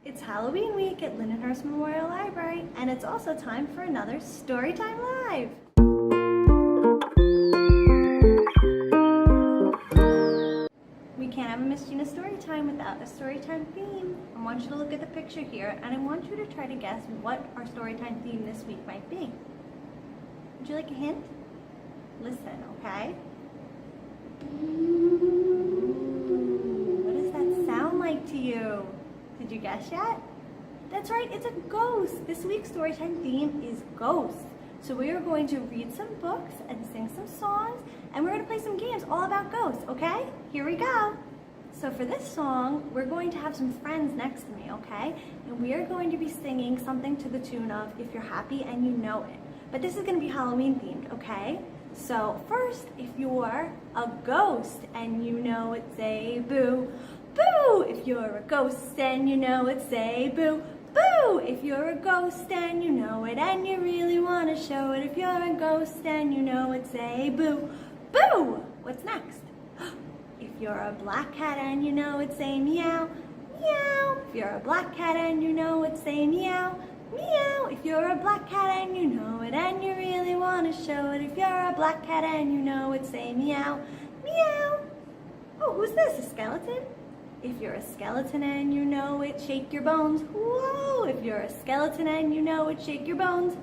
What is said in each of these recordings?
It's Halloween week at Lindenhurst Memorial Library, and it's also time for another Storytime Live! We can't have a Miss Jeanna Storytime without a Storytime theme. I want you to look at the picture here, and I want you to try to guess what our Storytime theme this week might be. Would you like a hint? Listen, okay? What does that sound like to you? Did you guess yet? That's right, it's a ghost. This week's Storytime theme is ghosts. So we are going to read some books and sing some songs, and we're going to play some games all about ghosts, okay? Here we go. So for this song, we're going to have some friends next to me, okay? And we are going to be singing something to the tune of If You're Happy and You Know It. But this is going to be Halloween themed, okay? So first, if you're a ghost and you know it, say boo. Boo! If you're a ghost and you know it, say boo. Boo! If you're a ghost and you know it and you really want to show it. If you're a ghost and you know it, say boo. Boo! What's next? If you're a black cat and you know it, say meow. Meow! If you're a black cat and you know it, say meow. Meow! If you're a black cat and you know it and you really want to show it. If you're a black cat and you know it, say meow. Meow! Oh, who's this? A skeleton? If you're a skeleton and you know it, shake your bones. Whoa! If you're a skeleton and you know it, shake your bones.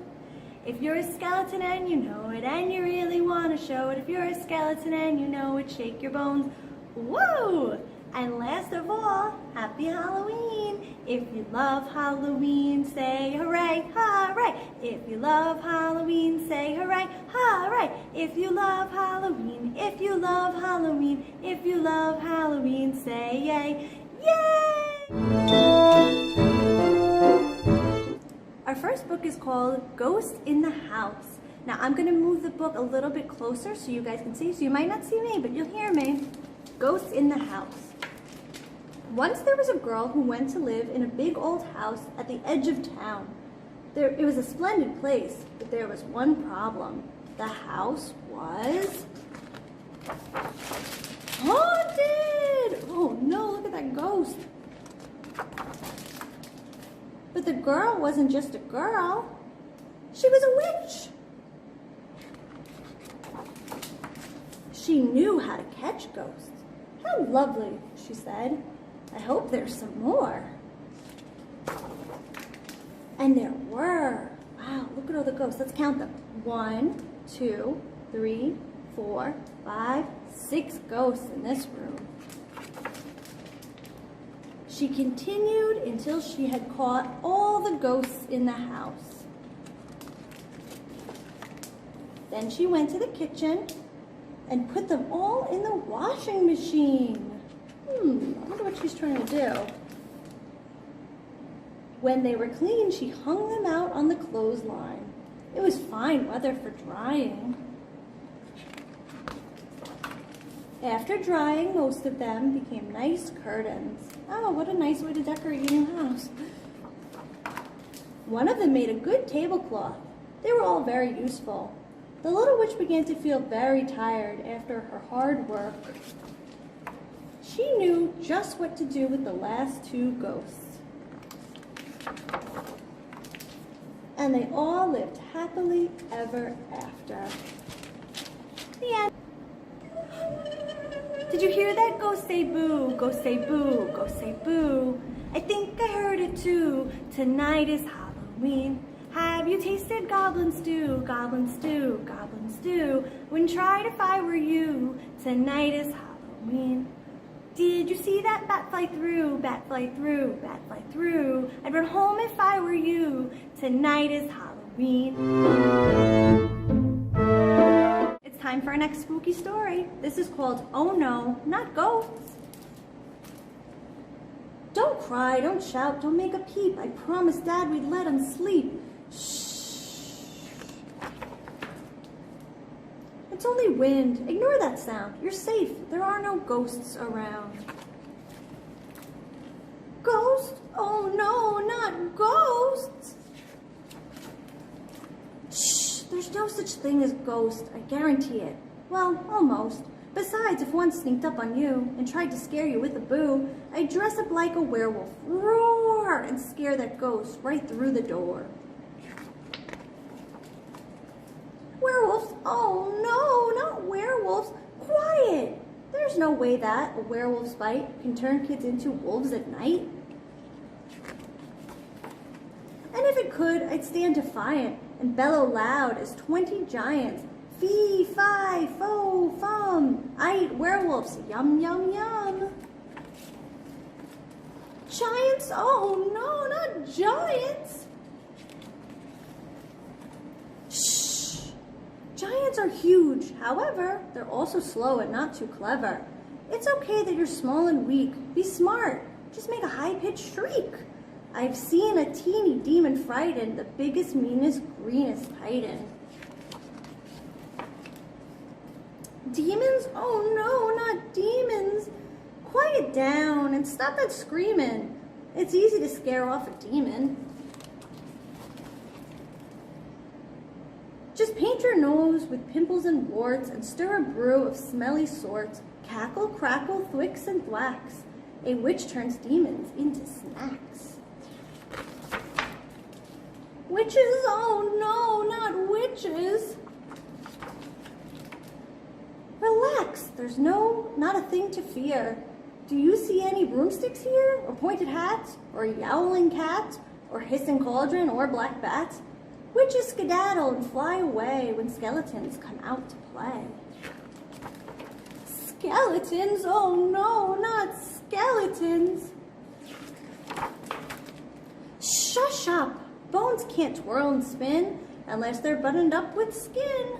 If you're a skeleton and you know it and you really want to show it. If you're a skeleton and you know it, shake your bones. Whoa! And last of all, happy Halloween. If you love Halloween, say hooray, hooray. If you love Halloween, say hooray, hooray. If you love Halloween, if you love Halloween, if you love Halloween, say yay, yay! Our first book is called Ghost in the House. Now I'm going to move the book a little bit closer so you guys can see. So you might not see me, but you'll hear me. Ghost in the House. Once there was a girl who went to live in a big old house at the edge of town. It was a splendid place, but there was one problem. The house was haunted! Oh no, look at that ghost. But the girl wasn't just a girl. She was a witch. She knew how to catch ghosts. How lovely, she said. I hope there's some more. And there were. Wow, look at all the ghosts. Let's count them. 1, 2, 3, 4, 5, 6 ghosts in this room. She continued until she had caught all the ghosts in the house. Then she went to the kitchen and put them all in the washing machine. I wonder what she's trying to do. When they were clean, she hung them out on the clothesline. It was fine weather for drying. After drying, most of them became nice curtains. Oh, what a nice way to decorate your new house. One of them made a good tablecloth. They were all very useful. The little witch began to feel very tired after her hard work. She knew just what to do with the last 2 ghosts. And they all lived happily ever after. The end. Did you hear that? Ghost say boo, ghost say boo, ghost say boo. I think I heard it too. Tonight is Halloween. Have you tasted goblin stew, goblin stew, goblin stew? Wouldn't try it if I were you. Tonight is Halloween. Did you see that bat fly through, bat fly through, bat fly through? I'd run home if I were you. Tonight is Halloween. It's time for our next spooky story. This is called Oh No, Not Ghosts. Don't cry, don't shout, don't make a peep. I promised Dad we'd let him sleep. Shh. It's only wind. Ignore that sound. You're safe. There are no ghosts around. Ghosts? Oh no, not ghosts. Shh. There's no such thing as ghosts. I guarantee it. Well, almost. Besides, if one sneaked up on you and tried to scare you with a boo, I'd dress up like a werewolf, roar, and scare that ghost right through the door. Werewolves? Oh no, not werewolves. Quiet! There's no way that a werewolf's bite can turn kids into wolves at night. And if it could, I'd stand defiant and bellow loud as 20 giants. Fee, fi, fo, fum. I eat werewolves. Yum, yum, yum. Giants? Oh no, not giants. Shh. Giants are huge. However, they're also slow and not too clever. It's okay that you're small and weak. Be smart. Just make a high-pitched shriek. I've seen a teeny demon frighten the biggest, meanest, greenest titan. Demons? Oh no, not demons. Quiet down and stop that screaming. It's easy to scare off a demon. Just paint your nose with pimples and warts and stir a brew of smelly sorts. Cackle, crackle, thwicks and thwacks. A witch turns demons into snacks. Witches? Oh no, not witches. Relax, there's not a thing to fear. Do you see any broomsticks here, or pointed hats, or a yowling cat, or hissing cauldron, or black bats? Witches skedaddle and fly away when skeletons come out to play. Skeletons? Oh no, not skeletons. Shush up, bones can't twirl and spin unless they're buttoned up with skin.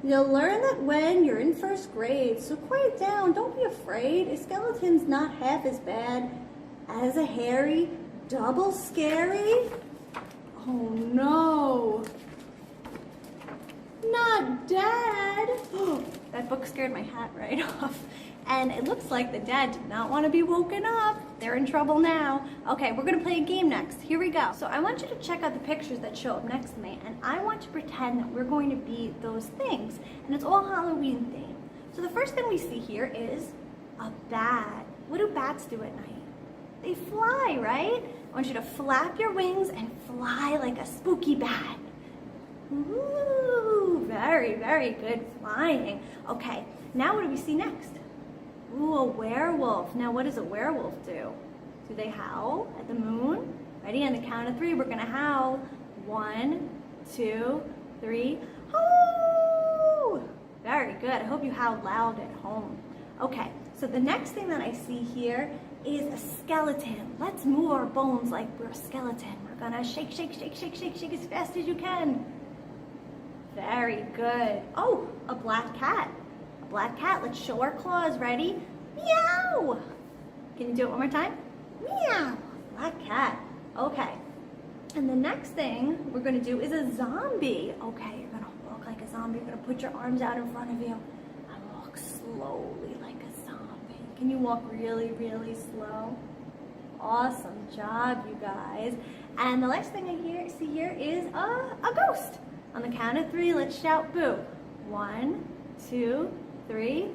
You'll learn that when you're in first grade, so quiet down, don't be afraid. A skeleton's not half as bad as a hairy, double scary. Oh no. Not Dad. Oh, that book scared my hat right off. And it looks like the dad did not want to be woken up. They're in trouble now. Okay, we're gonna play a game next. Here we go. So I want you to check out the pictures that show up next to me, and I want to pretend that we're going to be those things. And it's all Halloween themed. So the first thing we see here is a bat. What do bats do at night? They fly, right? I want you to flap your wings and fly like a spooky bat. Ooh, very, very good flying. Okay, now what do we see next? Ooh, a werewolf. Now what does a werewolf do? Do they howl at the moon? Ready? On the count of 3, we're gonna howl. 1, 2, 3. Hoo! Very good. I hope you howled loud at home. Okay, so the next thing that I see here is a skeleton. Let's move our bones like we're a skeleton. We're gonna shake, shake, shake, shake, shake, shake as fast as you can. Very good. Oh, a black cat. A black cat. Let's show our claws. Ready? Meow. Can you do it one more time? Meow. Black cat. Okay. And the next thing we're going to do is a zombie. Okay, you're going to walk like a zombie. You're going to put your arms out in front of you and walk slowly like a zombie. Can you walk really, really slow? Awesome job, you guys. And the next thing I see here is a ghost. On the count of 3, let's shout boo. 1, 2, 3,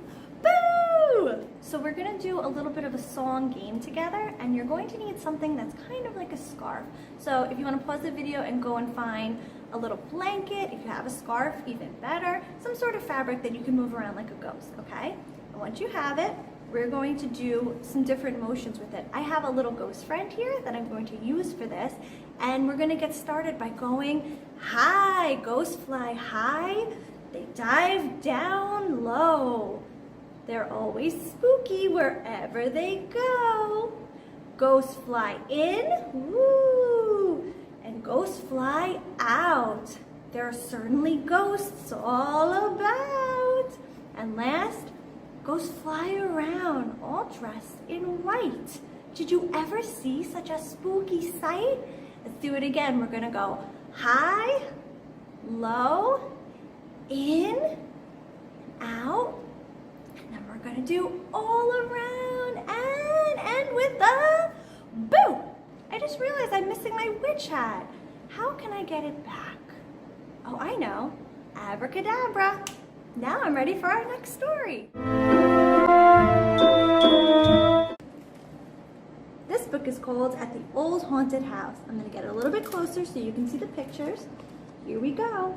boo! So we're gonna do a little bit of a song game together, and you're going to need something that's kind of like a scarf. So if you wanna pause the video and go and find a little blanket, if you have a scarf, even better, some sort of fabric that you can move around like a ghost, okay? And once you have it, we're going to do some different motions with it. I have a little ghost friend here that I'm going to use for this, and we're gonna get started by going high. Ghosts fly high, they dive down low. They're always spooky wherever they go. Ghosts fly in, woo, and ghosts fly out. There are certainly ghosts all about. And last, ghosts fly around, all dressed in white. Did you ever see such a spooky sight? Let's do it again. We're gonna go high, low, in, out, and then we're gonna do all around and end with the boo. I just realized I'm missing my witch hat. How can I get it back? Oh, I know. Abracadabra. Now I'm ready for our next story. This book is called At the Old Haunted House. I'm going to get a little bit closer so you can see the pictures. Here we go.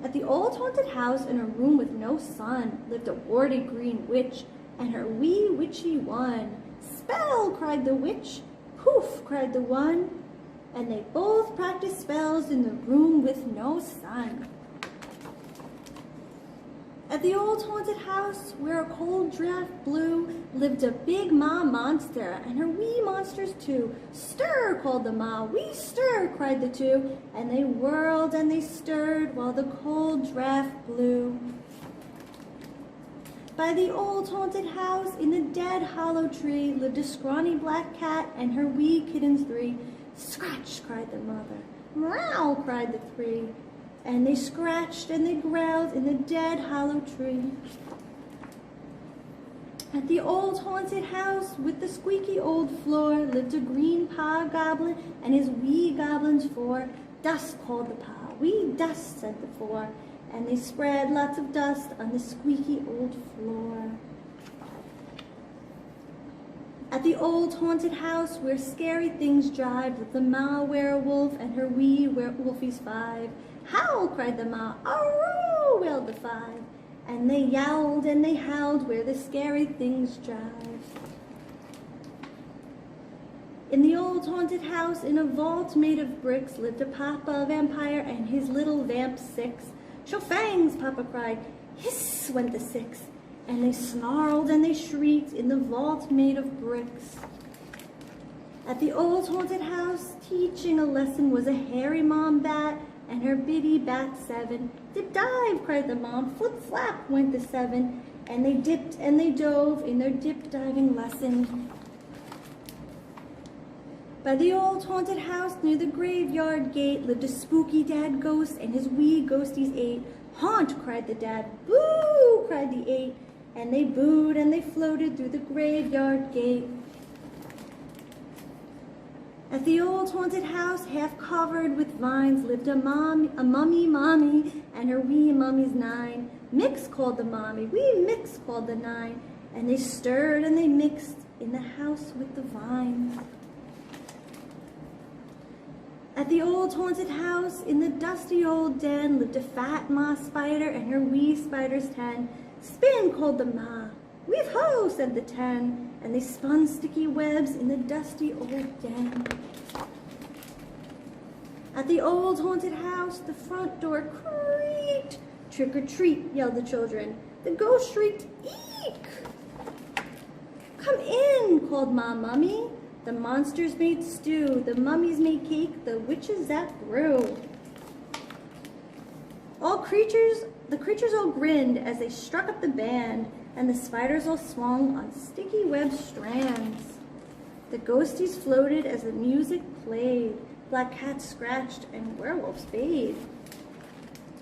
At the old haunted house in a room with no sun lived a warty green witch and her wee witchy one. Spell, cried the witch. Poof, cried the one. And they both practiced spells in the room with no sun. At the old haunted house, where a cold draft blew, lived a big ma monster, and her wee monsters too. Stir, called the ma, we stir, cried the two, and they whirled and they stirred while the cold draft blew. By the old haunted house, in the dead hollow tree, lived a scrawny black cat and her wee kittens three. Scratch, cried the mother. Meow, cried the three. And they scratched and they growled in the dead hollow tree. At the old haunted house with the squeaky old floor lived a green pa goblin and his wee goblins four. Dust, called the pa, wee dust, said the four, and they spread lots of dust on the squeaky old floor. At the old haunted house where scary things drive lived the ma werewolf and her wee wolfies five. Howl, cried the ma, aroo, wailed the five, and they yowled and they howled where the scary things drive. In the old haunted house, in a vault made of bricks, lived a papa vampire and his little vamp six. Show fangs, papa cried, hiss went the six, and they snarled and they shrieked in the vault made of bricks. At the old haunted house, teaching a lesson was a hairy mom bat and her biddy bat seven. Dip dive, cried the mom, flip flap went the seven, and they dipped and they dove in their dip diving lesson. By the old haunted house near the graveyard gate lived a spooky dad ghost and his wee ghosties eight. Haunt, cried the dad, boo, cried the eight, and they booed and they floated through the graveyard gate. At the old haunted house, half covered with vines, lived a mummy mommy and her wee mummies nine. Mix, called the mommy, wee mix, called the nine, and they stirred and they mixed in the house with the vines. At the old haunted house, in the dusty old den, lived a fat ma spider and her wee spiders 10. Spin, called the ma, weave ho, said the 10. And they spun sticky webs in the dusty old den. At the old haunted house, the front door creaked. Trick or treat, yelled the children. The ghost shrieked, eek! Come in, called Ma Mummy. The monsters made stew, the mummies made cake, the witches that brew. The creatures all grinned as they struck up the band, and the spiders all swung on sticky web strands. The ghosties floated as the music played, black cats scratched and werewolves bayed.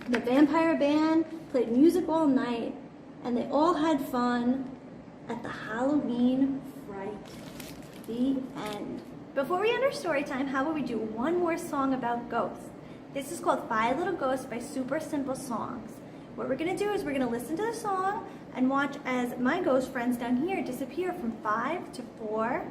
The vampire band played music all night, and they all had fun at the Halloween fright. The end. Before we end our story time, how about we do one more song about ghosts? This is called 5 Little Ghosts by Super Simple Songs. What we're going to do is we're going to listen to the song and watch as my ghost friends down here disappear from 5 to 4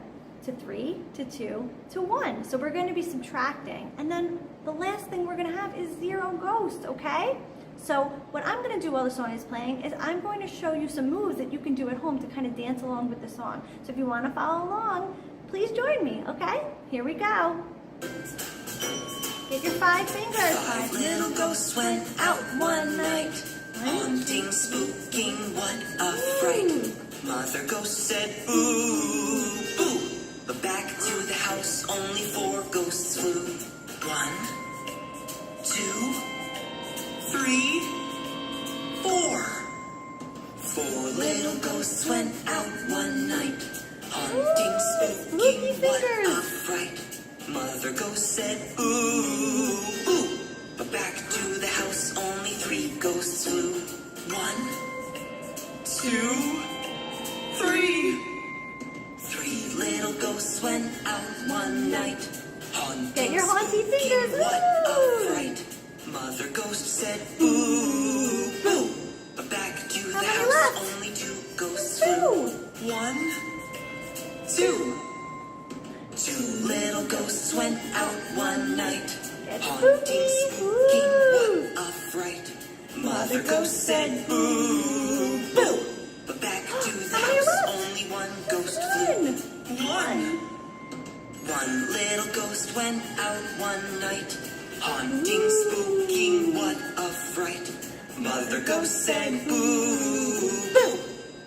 to 3 to 2 to 1. So we're going to be subtracting. And then the last thing we're going to have is 0 ghosts, okay? So what I'm going to do while the song is playing is I'm going to show you some moves that you can do at home to kind of dance along with the song. So if you want to follow along, please join me, okay? Here we go. Get your 5 fingers. 5 little ghosts went out one night, haunting, spooking, what a fright. Mother ghost said boo, boo, but back to the house only 4 ghosts flew. 1, 2, 3, 4. 4 little ghosts went out one night, haunting, spooking, what a fright. Mother ghost said ooh, ooh, but back to the house only 3 ghosts flew. 1, 2, 3. 3 little ghosts went out one night, haunting, get your haunty fingers. what a fright. Mother ghost said ooh, 1, 2. Two little ghosts went out one night, haunting, spooking, what a fright. Mother ghost said boo, boo. But back to the house, only one ghost flew. One. One little ghost went out one night, haunting, spooking, what a fright. Mother ghost said boo, boo.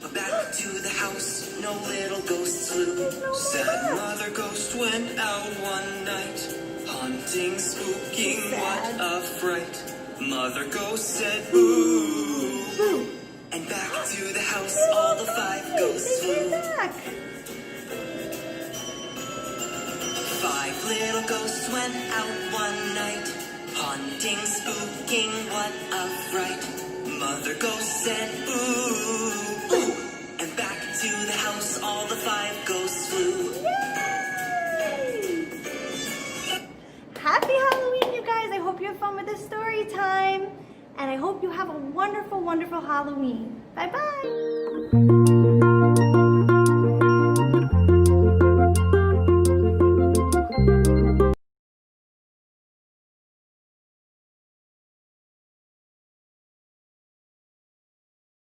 But back to the house, no little ghosts flew. Sad mother ghost went out one night, haunting, spooking, what a fright. Mother ghost said boo, boo. And back to the house, all the 5 ghosts flew. 5 little ghosts went out one night, haunting, spooking, what a fright. Mother ghost said boo, boo. And back to the house, all the 5 ghosts flew. Yay! Happy Halloween, you guys. I hope you have fun with this story time. And I hope you have a wonderful, wonderful Halloween. Bye-bye.